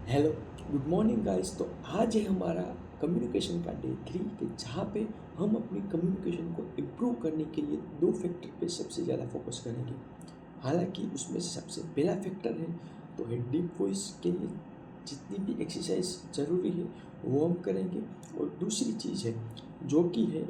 Hello, good morning guys. तो आज है हमारा कम्युनिकेशन का डे 3 कि जहाँ पे हम अपनी कम्युनिकेशन को इम्प्रूव करने के लिए दो फैक्टर पे सबसे ज़्यादा फोकस करेंगे। हालांकि उसमें से सबसे पहला फैक्टर है तो है डीप वॉइस के लिए जितनी भी एक्सरसाइज ज़रूरी है वो हम करेंगे। और दूसरी चीज़ है जो कि है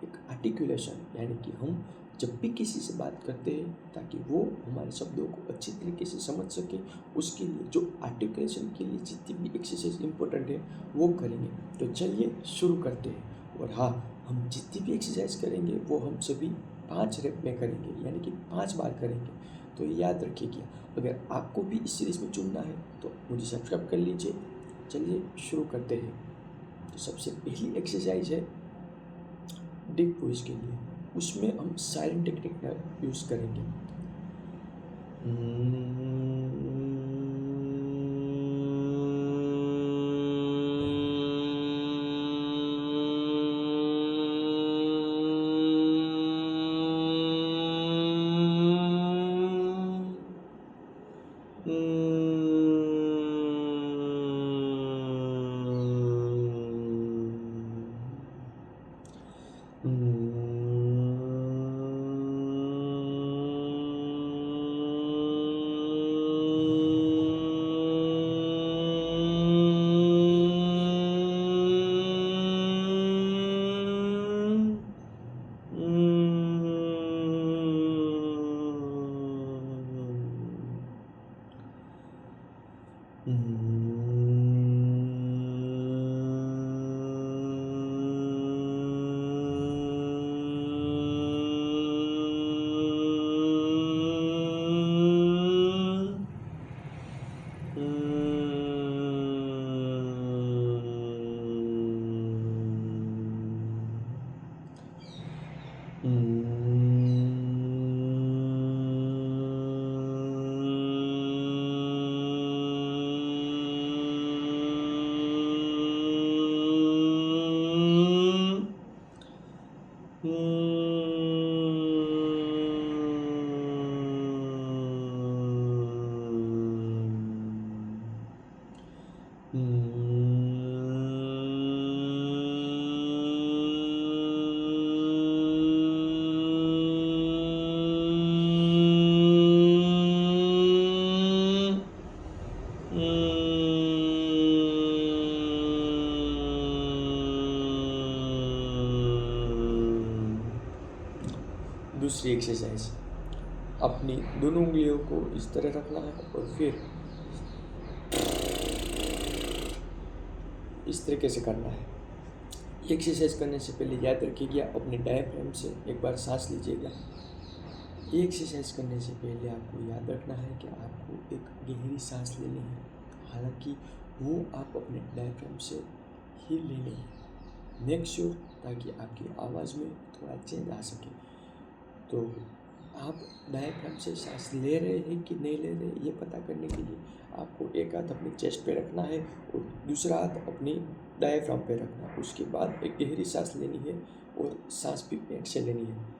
एक आर्टिकुलेशन, यानी कि हम जब भी किसी से बात करते हैं ताकि वो हमारे शब्दों को अच्छी तरीके से समझ सके, उसके लिए जो आर्टिकुलेशन के लिए जितनी भी एक्सरसाइज इंपॉर्टेंट है वो करेंगे। तो चलिए शुरू करते हैं। और हाँ, हम जितनी भी एक्सरसाइज करेंगे वो हम सभी 5 रेप में करेंगे, यानी कि 5 बार करेंगे। तो याद रखिएगा, अगर आपको भी इस सीरीज़ में चुनना है तो मुझे सब्सक्राइब कर लीजिए। चलिए शुरू करते हैं। तो सबसे पहली एक्सरसाइज है डीप वॉइस के लिए। उसमें हम साइलेंट टेक्निक का यूज़ करेंगे। दूसरी एक्सरसाइज, अपनी दोनों उंगलियों को इस तरह रखना है और फिर इस तरीके से करना है। ये एक्सरसाइज करने से पहले याद रखिएगा, अपने डायफ्राम से एक बार सांस लीजिएगा। ये एक्सरसाइज करने से पहले आपको याद रखना है कि आपको एक गहरी सांस लेनी है। हालांकि वो आप अपने डायफ्राम से ही लेनी है। मेक श्योर ताकि आपकी आवाज़ में थोड़ा चेंज आ सके। तो आप डायफ्राम से सांस ले रहे हैं कि नहीं ले रहे, ये पता करने के लिए आपको एक हाथ अपनी चेस्ट पे रखना है और दूसरा हाथ अपनी डायफ्राम पे रखना है। उसके बाद एक गहरी सांस लेनी है और सांस भी पेट से लेनी है।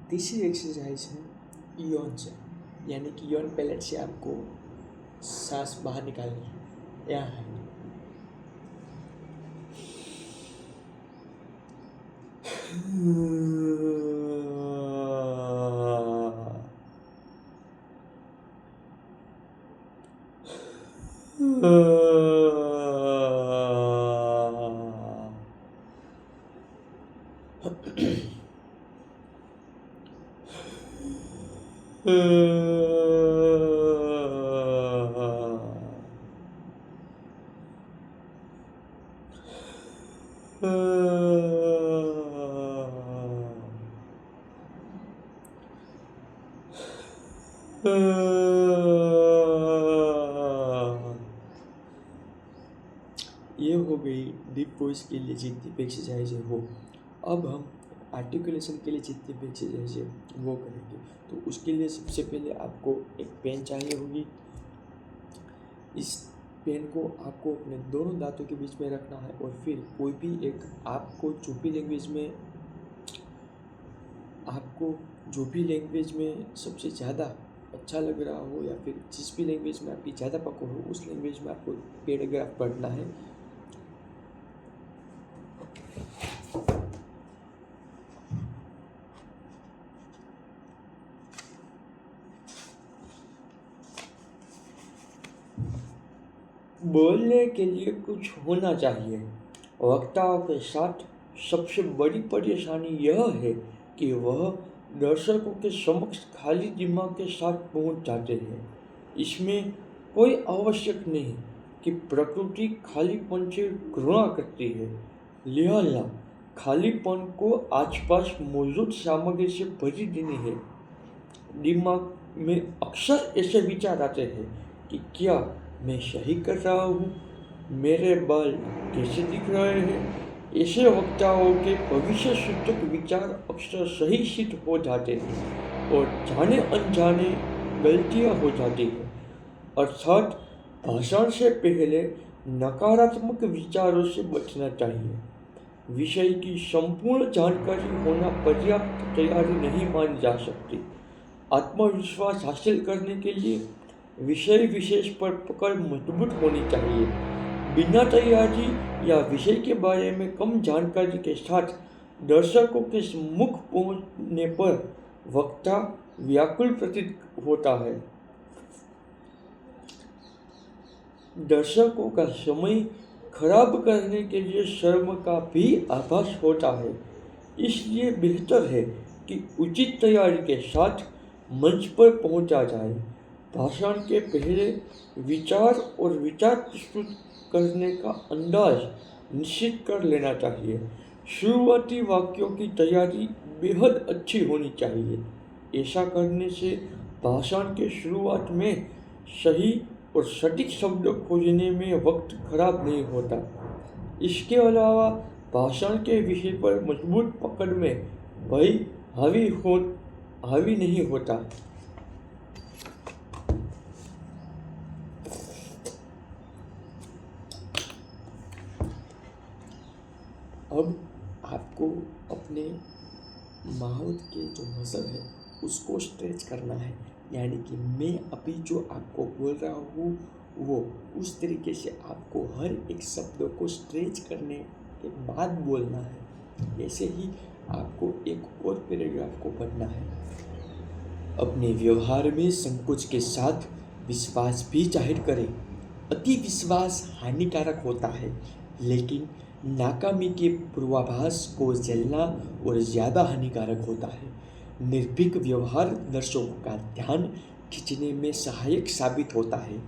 तीसरी एक्सरसाइज है यौन से, यानी कि यौन पैलेट से आपको सांस बाहर निकालनी है। यहाँ है ये हो गई डीप वॉइस के लिए जितनी भी एक्सरसाइज है वो। अब हम आर्टिकुलेशन के लिए जितनी भी एक्सरसाइज है वो करेंगे। तो उसके लिए सबसे पहले आपको एक पेन चाहिए होगी। इस पेन को आपको अपने दोनों दांतों के बीच में रखना है और फिर कोई भी एक आपको जो भी लैंग्वेज में सबसे ज़्यादा अच्छा लग रहा हो या फिर जिस भी लैंग्वेज में आपकी ज़्यादा पकड़ हो उस लैंग्वेज में आपको पैराग्राफ पढ़ना है। बोलने के लिए कुछ होना चाहिए। वक्ताओं के साथ सबसे बड़ी परेशानी यह है कि वह दर्शकों के समक्ष खाली दिमाग के साथ पहुंच जाते हैं। इसमें कोई आवश्यक नहीं कि प्रकृति खालीपन से घृणा करती है, लिहाजा खालीपन को आसपास मौजूद सामग्री से भरी देनी है। दिमाग में अक्सर ऐसे विचार आते हैं कि क्या मैं सही कर रहा हूँ, मेरे बाल कैसे दिख रहे हैं। ऐसे वक्ताओं के भविष्य सूचक विचार अक्सर सही सिद्ध हो जाते हैं और जाने अनजाने गलतियाँ हो जाती हैं। अर्थात भाषण से पहले नकारात्मक विचारों से बचना चाहिए। विषय की संपूर्ण जानकारी होना पर्याप्त तैयारी नहीं मानी जा सकती। आत्मविश्वास हासिल करने के लिए विषय विशेष पर पकड़ मजबूत होनी चाहिए। बिना तैयारी या विषय के बारे में कम जानकारी के साथ दर्शकों के सम्मुख पहुंचने पर वक्ता व्याकुल प्रतीत होता है। दर्शकों का समय खराब करने के लिए शर्म का भी आभास होता है। इसलिए बेहतर है कि उचित तैयारी के साथ मंच पर पहुंचा जाए। भाषण के पहले विचार और विचार प्रस्तुत करने का अंदाज निश्चित कर लेना चाहिए। शुरुआती वाक्यों की तैयारी बेहद अच्छी होनी चाहिए। ऐसा करने से भाषण के शुरुआत में सही और सटीक शब्द खोजने में वक्त खराब नहीं होता। इसके अलावा भाषण के विषय पर मजबूत पकड़ में भय हावी नहीं होता। अब आपको अपने माउथ के जो मसल है उसको स्ट्रेच करना है, यानी कि मैं अभी जो आपको बोल रहा हूँ वो उस तरीके से आपको हर एक शब्द को स्ट्रेच करने के बाद बोलना है। ऐसे ही आपको एक और पैराग्राफ को पढ़ना है। अपने व्यवहार में संकोच के साथ विश्वास भी जाहिर करें। अति विश्वास हानिकारक होता है, लेकिन नाकामी के पूर्वाभास को झेलना और ज़्यादा हानिकारक होता है। निर्भीक व्यवहार दर्शकों का ध्यान खींचने में सहायक साबित होता है,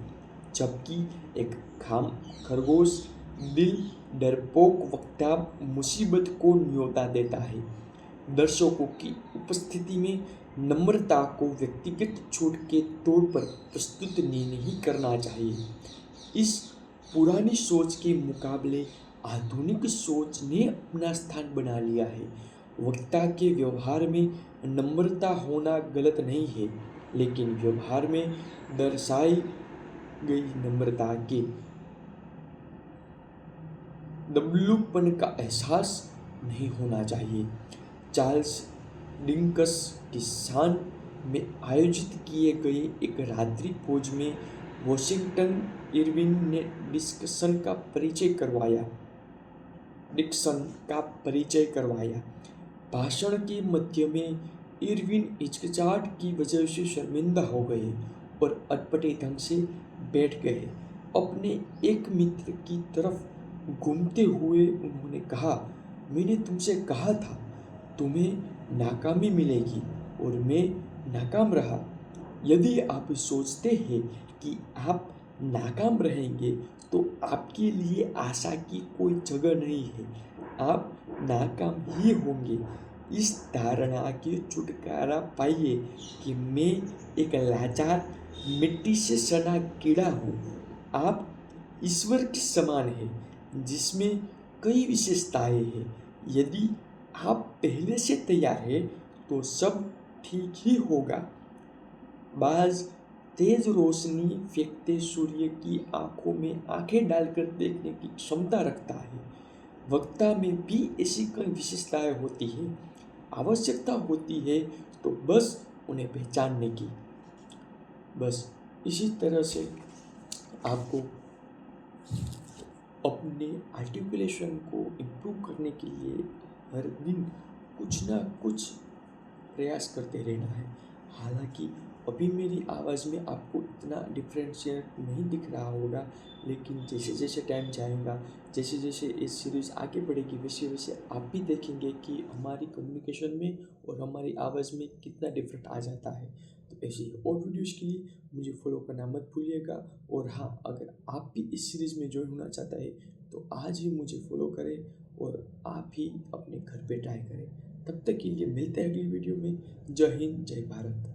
जबकि एक खरगोश दिल डरपोक वक्ता मुसीबत को न्योता देता है। दर्शकों की उपस्थिति में नम्रता को व्यक्तिगत छूट के तौर पर प्रस्तुत नहीं करना चाहिए। इस पुरानी सोच के मुकाबले आधुनिक सोच ने अपना स्थान बना लिया है। वक्ता के व्यवहार में नम्रता होना गलत नहीं है, लेकिन व्यवहार में दर्शाई गई नम्रता के दबलूपन का एहसास नहीं होना चाहिए। चार्ल्स डिंकस की शान में आयोजित किए गए एक रात्रि भोज में वॉशिंगटन इरविन ने डिक्सन का परिचय करवाया। भाषण के मध्य में इरविन हिचकिचाहट की वजह से शर्मिंदा हो गए और अटपटे ढंग से बैठ गए। अपने एक मित्र की तरफ घूमते हुए उन्होंने कहा, मैंने तुमसे कहा था तुम्हें नाकामी मिलेगी और मैं नाकाम रहा। यदि आप सोचते हैं कि आप नाकाम रहेंगे तो आपके लिए आशा की कोई जगह नहीं है, आप नाकाम ही होंगे। इस धारणा के छुटकारा पाइए कि मैं एक लाचार मिट्टी से सना कीड़ा हूँ। आप ईश्वर के समान हैं जिसमें कई विशेषताएं हैं। यदि आप पहले से तैयार हैं तो सब ठीक ही होगा। बाज तेज रोशनी फेंकते सूर्य की आंखों में आंखें डालकर देखने की क्षमता रखता है। वक्ता में भी ऐसी कई विशेषताएं होती है। आवश्यकता होती है तो बस उन्हें पहचानने की। बस इसी तरह से आपको अपने आर्टिकुलेशन को इम्प्रूव करने के लिए हर दिन कुछ ना कुछ प्रयास करते रहना है। हालांकि अभी मेरी आवाज़ में आपको इतना डिफरेंशिएट नहीं दिख रहा होगा, लेकिन जैसे जैसे टाइम जाएगा, जैसे जैसे इस सीरीज़ आगे बढ़ेगी, वैसे वैसे आप भी देखेंगे कि हमारी कम्युनिकेशन में और हमारी आवाज़ में कितना डिफरेंट आ जाता है। तो ऐसी और वीडियोज़ के लिए मुझे फॉलो करना मत भूलिएगा। और हाँ, अगर आप भी इस सीरीज़ में ज्वाइन होना चाहता है तो आज ही मुझे फॉलो करें और आप ही अपने घर पे ट्राई करें। तब तक के लिए मिलते हैं अगली वीडियो में। जय हिंद, जय भारत।